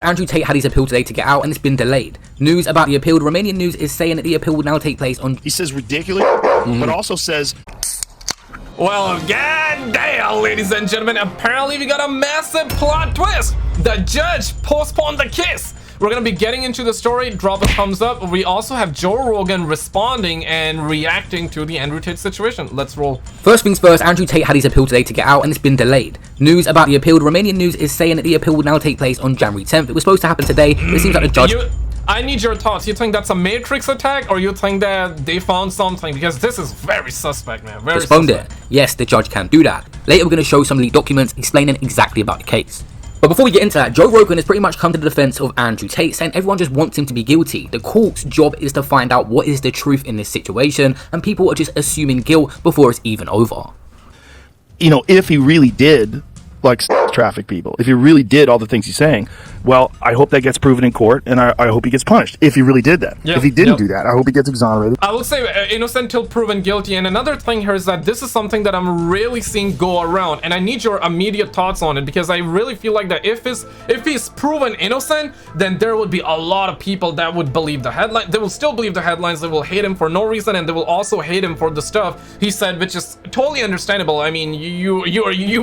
Andrew Tate had his appeal today to get out, and it's been delayed. News about the appeal: the Romanian news is saying that the appeal will now take place on... He says ridiculous, but also says... Well, goddamn, ladies and gentlemen, apparently we got a massive plot twist. The judge postponed the case. We're gonna be getting into the story. Drop a thumbs up. We also have Joe Rogan responding and reacting to the Andrew Tate situation. Let's roll. First things first, Andrew Tate had his appeal today to get out, and it's been delayed. News about the appeal: the Romanian news is saying that the appeal will now take place on January 10th. It was supposed to happen today, but it seems like the judge... I need your thoughts. You think that's a Matrix attack, or you think that they found something? Because this is very suspect, man. Very postponed suspect. it. Yes, the judge can do that. Later, we're going to show some leaked documents explaining exactly about the case. But before we get into that, Joe Rogan has pretty much come to the defense of Andrew Tate, saying everyone just wants him to be guilty. The court's job is to find out what is the truth in this situation, and people are just assuming guilt before it's even over. You know, if he really did, like, traffic people, if he really did all the things he's saying, well, I hope that gets proven in court, and I hope he gets punished if he really did that. Yep, if he didn't do that, I hope he gets exonerated. I would say innocent till proven guilty. And another thing here is that this is something that I'm really seeing go around, and I need your immediate thoughts on it, because I really feel like that if he's proven innocent, then there would be a lot of people that would believe the headline. They will still believe the headlines. They will hate him for no reason, and they will also hate him for the stuff he said, which is totally understandable. I mean, you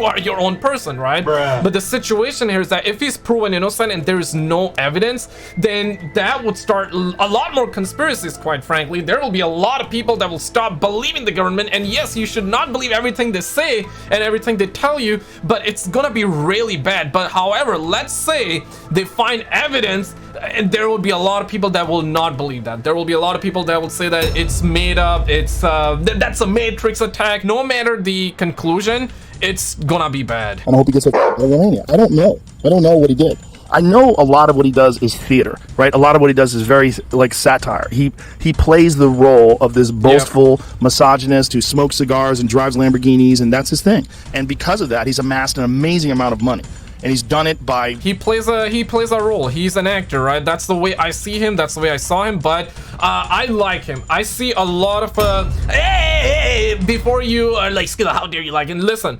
are your own person, right? Bruh. But the situation here is that if he's proven innocent and there is no evidence, then that would start a lot more conspiracies, quite frankly. There will be a lot of people that will stop believing the government. And yes, you should not believe everything they say and everything they tell you, but it's gonna be really bad. But however, let's say they find evidence, and there will be a lot of people that will not believe that. There will be a lot of people that will say that it's made up, it's that's a Matrix attack. No matter the conclusion, it's gonna be bad. And I hope he gets like Romania. I don't know what he did. I know a lot of what he does is theater, right? A lot of what he does is very like satire. He plays the role of this boastful misogynist who smokes cigars and drives Lamborghinis, and that's his thing. And because of that, he's amassed an amazing amount of money. And he's done it by... He plays a role. He's an actor, right? That's the way I see him. That's the way I saw him. But I like him. I see a lot of... Hey, before you are like, Skilla, how dare you like him? Listen,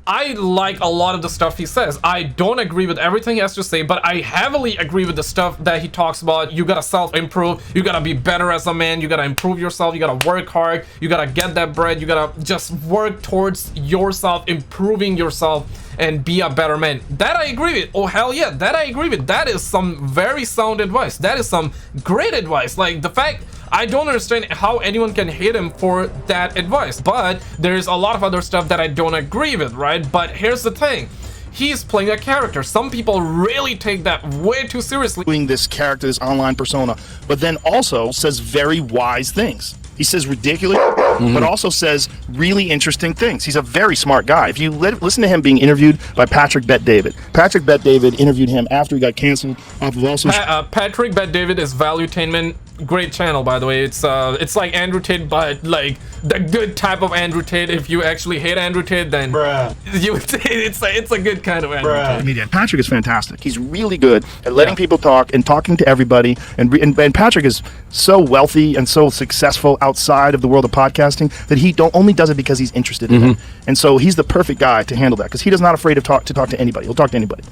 I like a lot of the stuff he says. I don't agree with everything he has to say, but I heavily agree with the stuff that he talks about. You gotta self-improve. You gotta be better as a man. You gotta improve yourself. You gotta work hard. You gotta get that bread. You gotta just work towards yourself, improving yourself, and be a better man. That I agree with. Oh, hell yeah, that I agree with. That is some very sound advice. That is some great advice. Like, the fact... I don't understand how anyone can hate him for that advice, but there's a lot of other stuff that I don't agree with, right? But here's the thing. He's playing a character. Some people really take that way too seriously. Doing this character, this online persona, but then also says very wise things. He says ridiculous, but also says really interesting things. He's a very smart guy. If you listen to him being interviewed by Patrick Bet-David. Patrick Bet-David interviewed him after he got canceled off of also... Patrick Bet-David is Valuetainment. Great channel, by the way. It's like Andrew Tate, but like the good type of Andrew Tate. If you actually hate Andrew Tate, then you would say it's a good kind of Andrew Tate. Patrick is fantastic. He's really good at letting people talk and talking to everybody. And Patrick is so wealthy and so successful outside of the world of podcasting that he only does it because he's interested in it. And so he's the perfect guy to handle that, because he is not afraid to talk to anybody. He'll talk to anybody.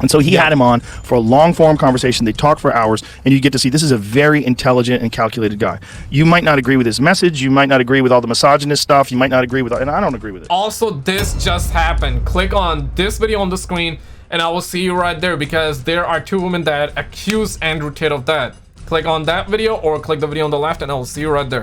And so he had him on for a long-form conversation. They talked for hours, and you get to see this is a very intelligent and calculated guy. You might not agree with his message. You might not agree with all the misogynist stuff. You might not agree with... And I don't agree with it. Also, this just happened. Click on this video on the screen, and I will see you right there, because there are two women that accuse Andrew Tate of that. Click on that video, or click the video on the left, and I will see you right there.